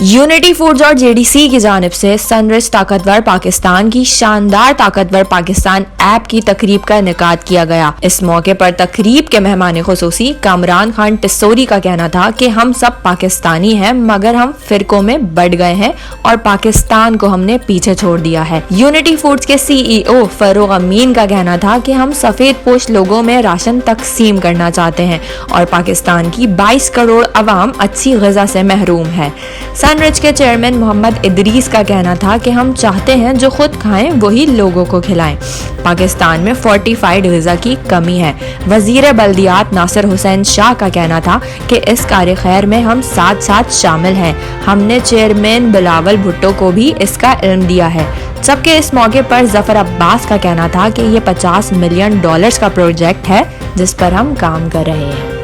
Unity foods और JDC की जानिब से सनरिच ताकतवर पाकिस्तान की शानदार ताकतवर पाकिस्तान ऐप की तकरीब का इनेकाद किया गया। इस मौके पर तकरीब के मेहमान खुसूसी कामरान खान टिस्सोरी का कहना था कि हम सब पाकिस्तानी हैं मगर हम फिरकों में बढ़ गए हैं और पाकिस्तान को हमने पीछे छोड़ दिया है। यूनिटी फूड्स के CEO फरूग अमीन का कहना था कि हम सफेद पोश लोगों में राशन तकसीम करना चाहते हैं और पाकिस्तान की 22 करोड़ अवाम अच्छी ग़िज़ा से महरूम है। सनरिच के चेयरमैन मोहम्मद इदरीस का कहना था कि हम चाहते हैं जो खुद खाएं वही लोगों को खिलाएं। पाकिस्तान में फोर्टिफाइड ग़िज़ा की कमी है। वज़ीर बल्दियात नासिर हुसैन शाह का कहना था कि इस कार्य खैर में हम साथ साथ शामिल हैं। हमने चेयरमैन बिलावल भुट्टो को भी इसका इल्म दिया है। सबके इस मौके पर जफर अब्बास का कहना था कि ये $50 मिलियन का प्रोजेक्ट है जिस पर हम काम कर रहे हैं।